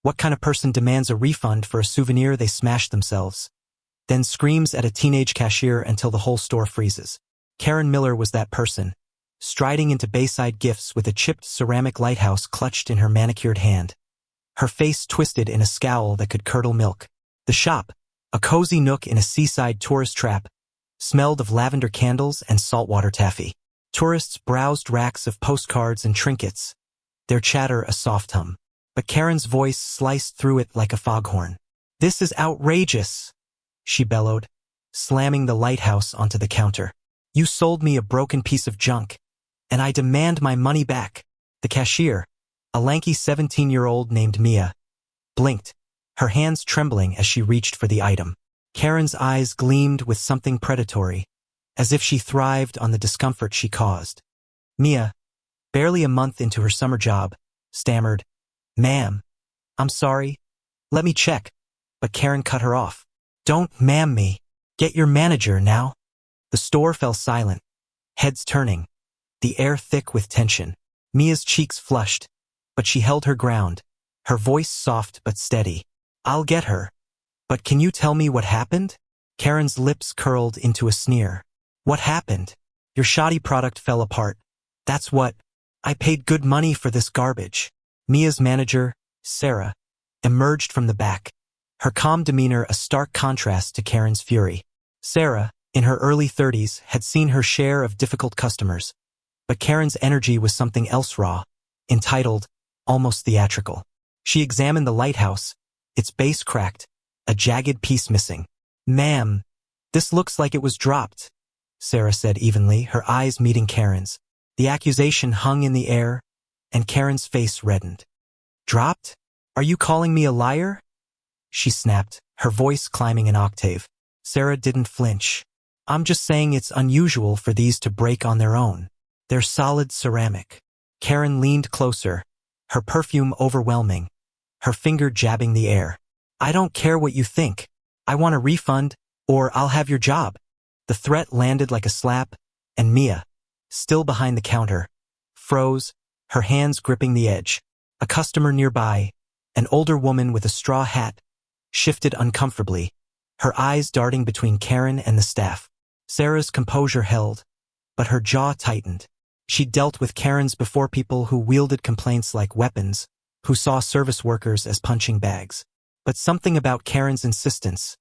What kind of person demands a refund for a souvenir they smashed themselves? Then screams at a teenage cashier until the whole store freezes. Karen Miller was that person, striding into Bayside Gifts with a chipped ceramic lighthouse clutched in her manicured hand. Her face twisted in a scowl that could curdle milk. The shop, a cozy nook in a seaside tourist trap, smelled of lavender candles and saltwater taffy. Tourists browsed racks of postcards and trinkets, their chatter a soft hum. But Karen's voice sliced through it like a foghorn. "This is outrageous," she bellowed, slamming the lighthouse onto the counter. "You sold me a broken piece of junk, and I demand my money back." The cashier, a lanky 17-year-old named Mia, blinked, her hands trembling as she reached for the item. Karen's eyes gleamed with something predatory, as if she thrived on the discomfort she caused. Mia, barely a month into her summer job, stammered, "Ma'am, I'm sorry. Let me check." But Karen cut her off. "Don't ma'am me. Get your manager now." The store fell silent, heads turning, the air thick with tension. Mia's cheeks flushed, but she held her ground, her voice soft but steady. "I'll get her. But can you tell me what happened?" Karen's lips curled into a sneer. "What happened? Your shoddy product fell apart. That's what. I paid good money for this garbage." Mia's manager, Sarah, emerged from the back, her calm demeanor a stark contrast to Karen's fury. Sarah, in her early 30s, had seen her share of difficult customers, but Karen's energy was something else raw, entitled, almost theatrical. She examined the lighthouse, its base cracked, a jagged piece missing. "Ma'am, this looks like it was dropped," Sarah said evenly, her eyes meeting Karen's. The accusation hung in the air, and Karen's face reddened. "Dropped? Are you calling me a liar?" she snapped, her voice climbing an octave. Sarah didn't flinch. "I'm just saying it's unusual for these to break on their own. They're solid ceramic." Karen leaned closer, her perfume overwhelming, her finger jabbing the air. "I don't care what you think. I want a refund, or I'll have your job." The threat landed like a slap, and Mia, still behind the counter, froze, her hands gripping the edge. A customer nearby, an older woman with a straw hat, shifted uncomfortably, her eyes darting between Karen and the staff. Sarah's composure held, but her jaw tightened. She dealt with Karens before, people who wielded complaints like weapons, who saw service workers as punching bags. But something about Karen's insistence,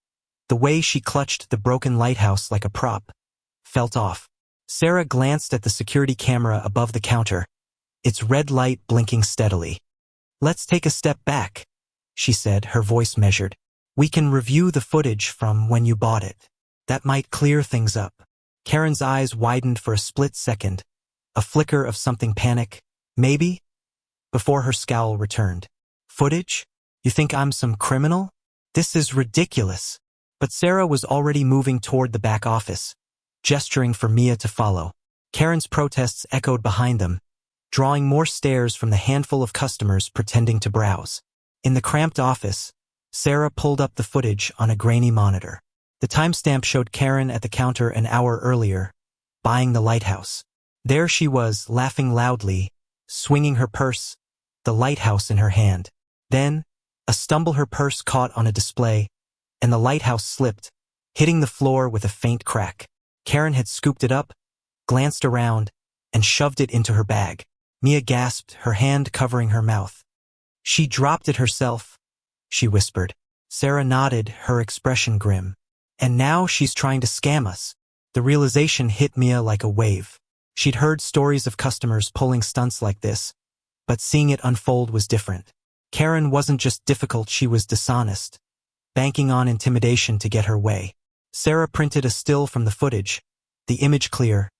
the way she clutched the broken lighthouse like a prop, felt off. Sarah glanced at the security camera above the counter, its red light blinking steadily. "Let's take a step back," she said, her voice measured. "We can review the footage from when you bought it. That might clear things up." Karen's eyes widened for a split second, a flicker of something panic, maybe, before her scowl returned. "Footage? You think I'm some criminal? This is ridiculous." But Sarah was already moving toward the back office, gesturing for Mia to follow. Karen's protests echoed behind them, drawing more stares from the handful of customers pretending to browse. In the cramped office, Sarah pulled up the footage on a grainy monitor. The timestamp showed Karen at the counter an hour earlier, buying the lighthouse. There she was, laughing loudly, swinging her purse, the lighthouse in her hand. Then, a stumble, her purse caught on a display, and the lighthouse slipped, hitting the floor with a faint crack. Karen had scooped it up, glanced around, and shoved it into her bag. Mia gasped, her hand covering her mouth. "She dropped it herself," she whispered. Sarah nodded, her expression grim. "And now she's trying to scam us." The realization hit Mia like a wave. She'd heard stories of customers pulling stunts like this, but seeing it unfold was different. Karen wasn't just difficult, she was dishonest, banking on intimidation to get her way. Sarah printed a still from the footage, the image clear.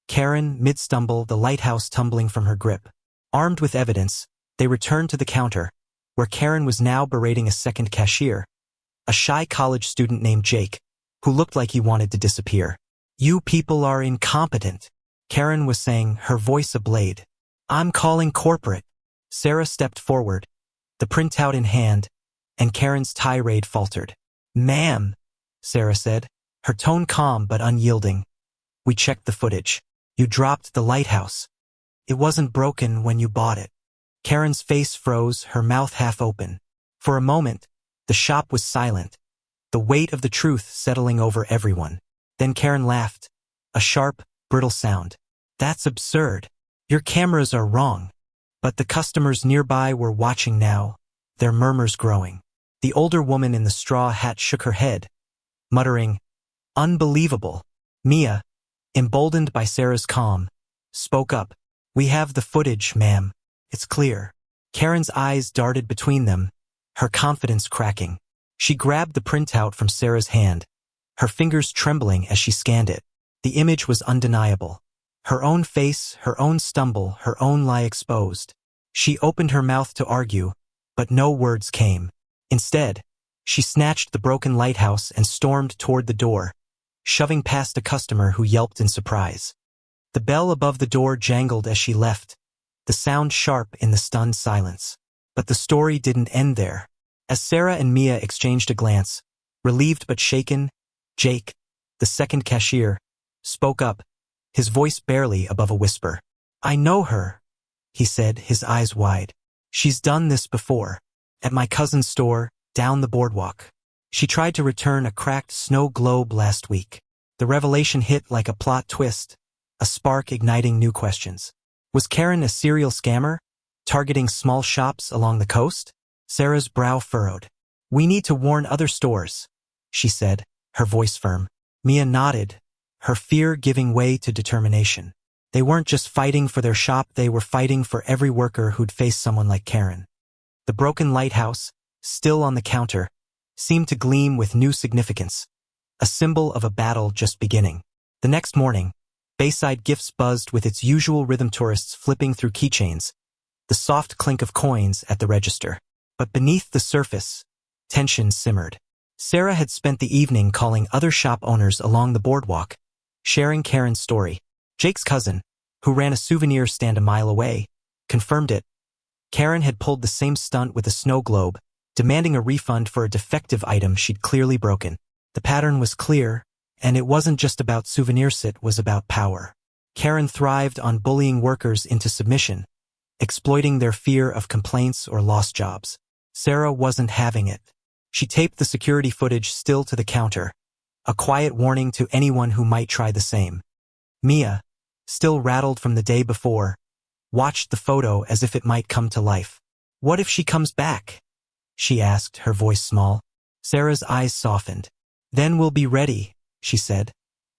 Karen, mid-stumble, the lighthouse tumbling from her grip. Armed with evidence, they returned to the counter, where Karen was now berating a second cashier, a shy college student named Jake, who looked like he wanted to disappear. "You people are incompetent," Karen was saying, her voice ablade. "I'm calling corporate." Sarah stepped forward, the printout in hand, and Karen's tirade faltered. "Ma'am," Sarah said, her tone calm but unyielding. "We checked the footage. You dropped the lighthouse. It wasn't broken when you bought it." Karen's face froze, her mouth half open. For a moment, the shop was silent, the weight of the truth settling over everyone. Then Karen laughed, a sharp, brittle sound. That's absurd. Your cameras are wrong. But the customers nearby were watching now, their murmurs growing. The older woman in the straw hat shook her head, muttering, "Unbelievable." Mia, emboldened by Sarah's calm, spoke up. "We have the footage, ma'am. It's clear." Karen's eyes darted between them, her confidence cracking. She grabbed the printout from Sarah's hand, her fingers trembling as she scanned it. The image was undeniable. Her own face, her own stumble, her own lie exposed. She opened her mouth to argue, but no words came. Instead, she snatched the broken lighthouse and stormed toward the door, shoving past a customer who yelped in surprise. The bell above the door jangled as she left, the sound sharp in the stunned silence. But the story didn't end there. As Sarah and Mia exchanged a glance, relieved but shaken, Jake, the second cashier, spoke up, his voice barely above a whisper. "I know her," he said, his eyes wide. "She's done this before. At my cousin's store, down the boardwalk. She tried to return a cracked snow globe last week." The revelation hit like a plot twist, a spark igniting new questions. Was Karen a serial scammer, targeting small shops along the coast? Sarah's brow furrowed. "We need to warn other stores," she said, her voice firm. Mia nodded, her fear giving way to determination. They weren't just fighting for their shop, they were fighting for every worker who'd face someone like Karen. The broken lighthouse, still on the counter, seemed to gleam with new significance, a symbol of a battle just beginning. The next morning, Bayside Gifts buzzed with its usual rhythm, tourists flipping through keychains, the soft clink of coins at the register. But beneath the surface, tension simmered. Sarah had spent the evening calling other shop owners along the boardwalk, sharing Karen's story. Jake's cousin, who ran a souvenir stand a mile away, confirmed it. Karen had pulled the same stunt with a snow globe, demanding a refund for a defective item she'd clearly broken. The pattern was clear, and it wasn't just about souvenirs, it was about power. Karen thrived on bullying workers into submission, exploiting their fear of complaints or lost jobs. Sarah wasn't having it. She taped the security footage still to the counter, a quiet warning to anyone who might try the same. Mia, still rattled from the day before, watched the photo as if it might come to life. "What if she comes back?" she asked, her voice small. Sarah's eyes softened. "Then we'll be ready," she said,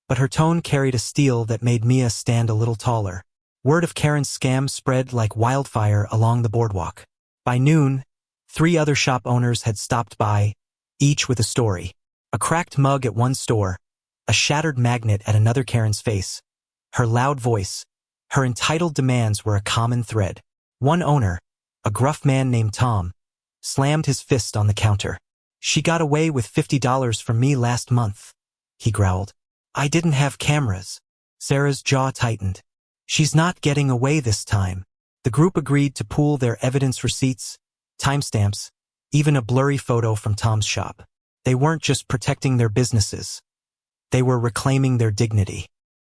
but her tone carried a steel that made Mia stand a little taller. Word of Karen's scam spread like wildfire along the boardwalk. By noon, 3 other shop owners had stopped by, each with a story. A cracked mug at one store, a shattered magnet at another. Karen's face, her loud voice, her entitled demands were a common thread. One owner, a gruff man named Tom, slammed his fist on the counter. "She got away with $50 from me last month," he growled. "I didn't have cameras." Sarah's jaw tightened. "She's not getting away this time." The group agreed to pool their evidence, receipts, timestamps, even a blurry photo from Tom's shop. They weren't just protecting their businesses. They were reclaiming their dignity.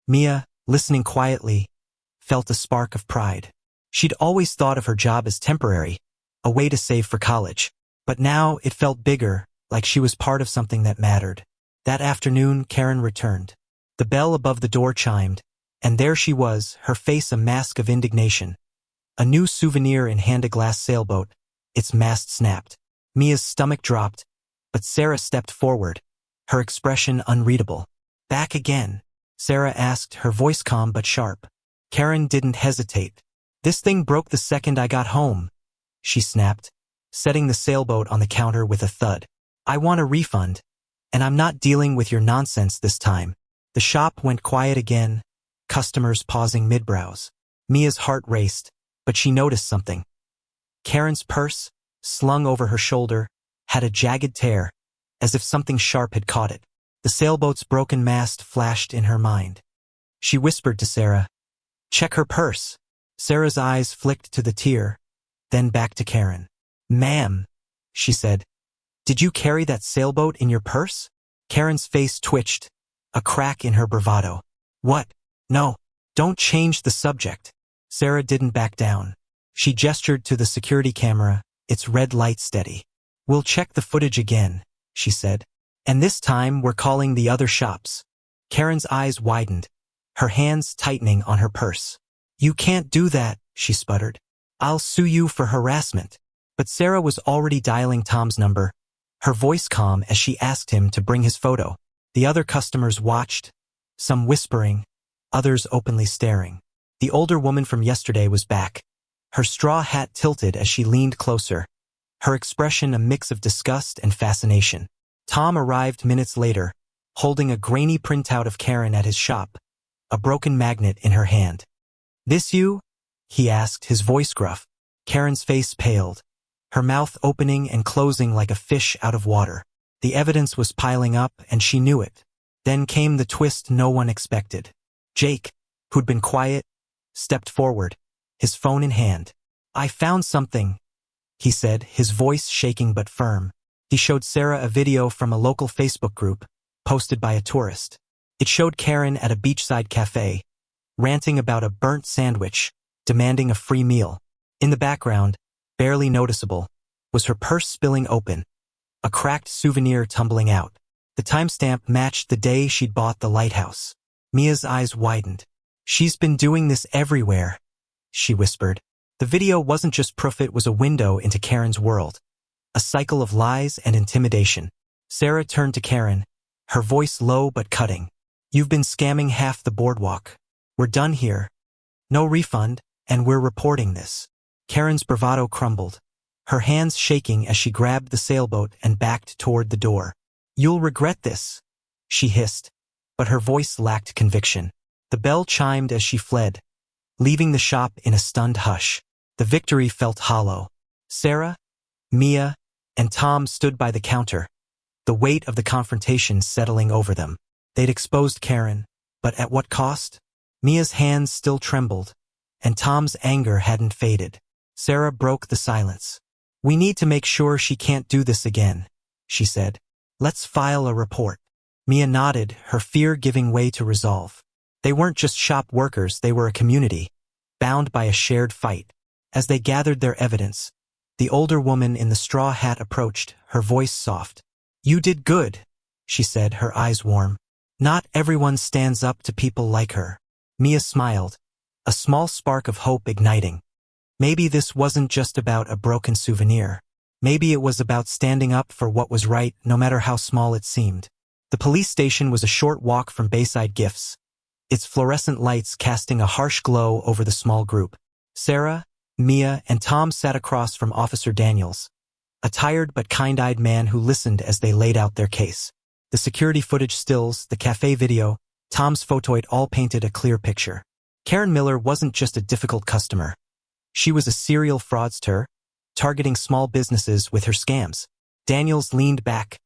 Mia, listening quietly, felt a spark of pride. She'd always thought of her job as temporary, a way to save for college. But now it felt bigger, like she was part of something that mattered. That afternoon, Karen returned. The bell above the door chimed, and there she was, her face a mask of indignation. A new souvenir in hand, a glass sailboat, its mast snapped. Mia's stomach dropped, but Sarah stepped forward, her expression unreadable. "Back again?" Sarah asked, her voice calm but sharp. Karen didn't hesitate. "This thing broke the second I got home," she snapped, setting the sailboat on the counter with a thud. "I want a refund, and I'm not dealing with your nonsense this time." The shop went quiet again, customers pausing mid-browse. Mia's heart raced, but she noticed something. Karen's purse, slung over her shoulder, had a jagged tear, as if something sharp had caught it. The sailboat's broken mast flashed in her mind. She whispered to Sarah, "Check her purse." Sarah's eyes flicked to the tear, then back to Karen. "Ma'am," she said, "did you carry that sailboat in your purse?" Karen's face twitched, a crack in her bravado. "What? No, don't change the subject." Sarah didn't back down. She gestured to the security camera, its red light steady. "We'll check the footage again," she said. "And this time we're calling the other shops." Karen's eyes widened, her hands tightening on her purse. "You can't do that," she sputtered. "I'll sue you for harassment." But Sarah was already dialing Tom's number, her voice calm as she asked him to bring his photo. The other customers watched, some whispering, others openly staring. The older woman from yesterday was back, her straw hat tilted as she leaned closer, her expression a mix of disgust and fascination. Tom arrived minutes later, holding a grainy printout of Karen at his shop, a broken magnet in her hand. "This you?" he asked, his voice gruff. Karen's face paled, her mouth opening and closing like a fish out of water. The evidence was piling up, and she knew it. Then came the twist no one expected. Jake, who'd been quiet, stepped forward, his phone in hand. "I found something," he said, his voice shaking but firm. He showed Sarah a video from a local Facebook group, posted by a tourist. It showed Karen at a beachside cafe, ranting about a burnt sandwich, demanding a free meal. In the background, barely noticeable, was her purse spilling open, a cracked souvenir tumbling out. The timestamp matched the day she'd bought the lighthouse. Mia's eyes widened. "She's been doing this everywhere," she whispered. The video wasn't just proof, it was a window into Karen's world, a cycle of lies and intimidation. Sarah turned to Karen, her voice low but cutting. "You've been scamming half the boardwalk. We're done here. No refund, and we're reporting this." Karen's bravado crumbled, her hands shaking as she grabbed the sailboat and backed toward the door. "You'll regret this," she hissed, but her voice lacked conviction. The bell chimed as she fled, leaving the shop in a stunned hush. The victory felt hollow. Sarah, Mia, and Tom stood by the counter, the weight of the confrontation settling over them. They'd exposed Karen, but at what cost? Mia's hands still trembled, and Tom's anger hadn't faded. Sarah broke the silence. "We need to make sure she can't do this again," she said. "Let's file a report." Mia nodded, her fear giving way to resolve. They weren't just shop workers, they were a community, bound by a shared fight. As they gathered their evidence, the older woman in the straw hat approached, her voice soft. "You did good," she said, her eyes warm. "Not everyone stands up to people like her." Mia smiled, a small spark of hope igniting. Maybe this wasn't just about a broken souvenir. Maybe it was about standing up for what was right, no matter how small it seemed. The police station was a short walk from Bayside Gifts, its fluorescent lights casting a harsh glow over the small group. Sarah, Mia, and Tom sat across from Officer Daniels, a tired but kind-eyed man who listened as they laid out their case. The security footage stills, the cafe video, Tom's photo, it all painted a clear picture. Karen Miller wasn't just a difficult customer. She was a serial fraudster, targeting small businesses with her scams. Daniels leaned back,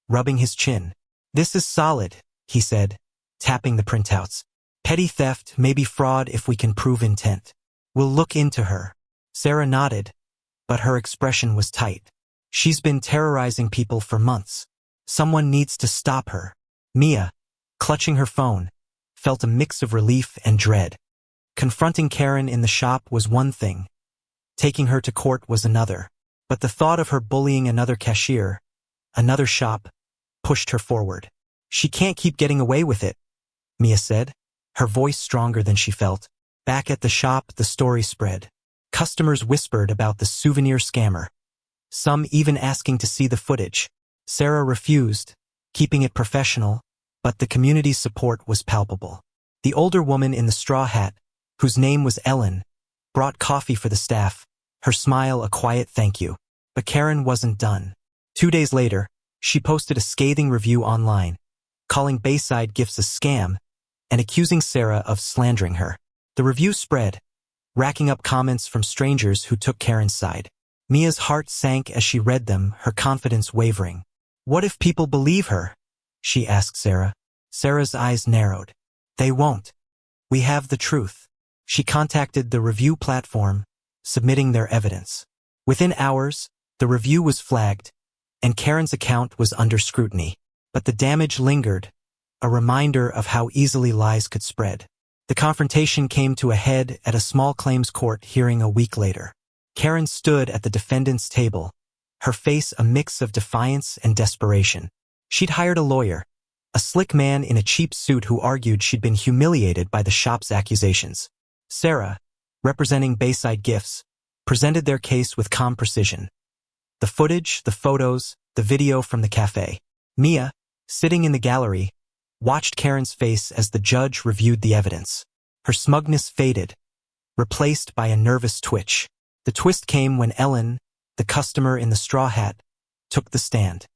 rubbing his chin. "This is solid," he said, tapping the printouts. "Petty theft, maybe fraud if we can prove intent. We'll look into her." Sarah nodded, but her expression was tight. "She's been terrorizing people for months. Someone needs to stop her." Mia, clutching her phone, felt a mix of relief and dread. Confronting Karen in the shop was one thing. Taking her to court was another. But the thought of her bullying another cashier, another shop, pushed her forward. "She can't keep getting away with it," Mia said, her voice stronger than she felt. Back at the shop, the story spread. Customers whispered about the souvenir scammer, some even asking to see the footage. Sarah refused, keeping it professional, but the community's support was palpable. The older woman in the straw hat, whose name was Ellen, brought coffee for the staff, her smile a quiet thank you. But Karen wasn't done. 2 days later, she posted a scathing review online, calling Bayside Gifts a scam and accusing Sarah of slandering her. The review spread, racking up comments from strangers who took Karen's side. Mia's heart sank as she read them, her confidence wavering. "What if people believe her?" she asked Sarah. Sarah's eyes narrowed. "They won't. We have the truth." She contacted the review platform, submitting their evidence. Within hours, the review was flagged, and Karen's account was under scrutiny. But the damage lingered, a reminder of how easily lies could spread. The confrontation came to a head at a small claims court hearing a week later. Karen stood at the defendant's table, her face a mix of defiance and desperation. She'd hired a lawyer, a slick man in a cheap suit who argued she'd been humiliated by the shop's accusations. Sarah, representing Bayside Gifts, presented their case with calm precision. The footage, the photos, the video from the cafe. Mia, sitting in the gallery, watched Karen's face as the judge reviewed the evidence. Her smugness faded, replaced by a nervous twitch. The twist came when Ellen, the customer in the straw hat, took the stand.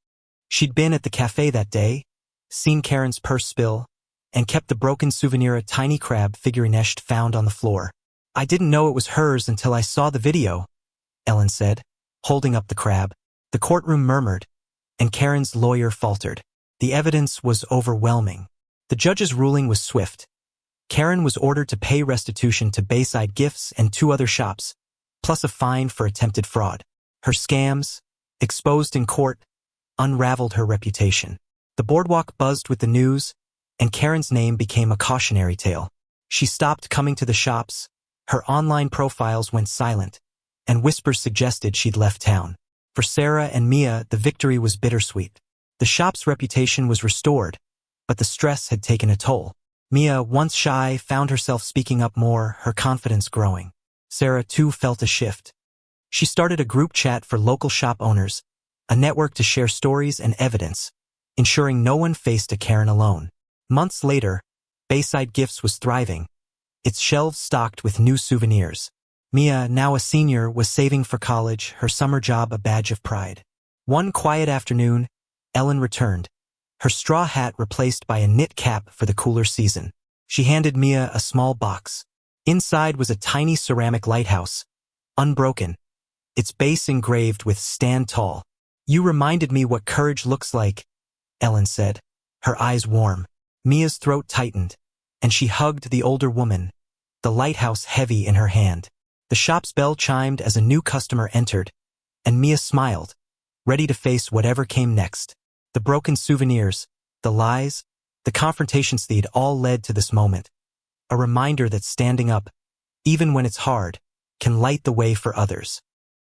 She'd been at the cafe that day, seen Karen's purse spill, and kept the broken souvenir, a tiny crab figurine found on the floor. "I didn't know it was hers until I saw the video," Ellen said, holding up the crab. The courtroom murmured, and Karen's lawyer faltered. The evidence was overwhelming. The judge's ruling was swift. Karen was ordered to pay restitution to Bayside Gifts and 2 other shops, plus a fine for attempted fraud. Her scams, exposed in court, unraveled her reputation. The boardwalk buzzed with the news, and Karen's name became a cautionary tale. She stopped coming to the shops, her online profiles went silent, and whispers suggested she'd left town. For Sarah and Mia, the victory was bittersweet. The shop's reputation was restored, but the stress had taken a toll. Mia, once shy, found herself speaking up more, her confidence growing. Sarah, too, felt a shift. She started a group chat for local shop owners, a network to share stories and evidence, ensuring no one faced a Karen alone. Months later, Bayside Gifts was thriving, its shelves stocked with new souvenirs. Mia, now a senior, was saving for college, her summer job a badge of pride. One quiet afternoon, Ellen returned, her straw hat replaced by a knit cap for the cooler season. She handed Mia a small box. Inside was a tiny ceramic lighthouse, unbroken, its base engraved with "Stand Tall." "You reminded me what courage looks like," Ellen said, her eyes warm. Mia's throat tightened, and she hugged the older woman, the lighthouse heavy in her hand. The shop's bell chimed as a new customer entered, and Mia smiled, ready to face whatever came next. The broken souvenirs, the lies, the confrontations they'd all led to this moment. A reminder that standing up, even when it's hard, can light the way for others.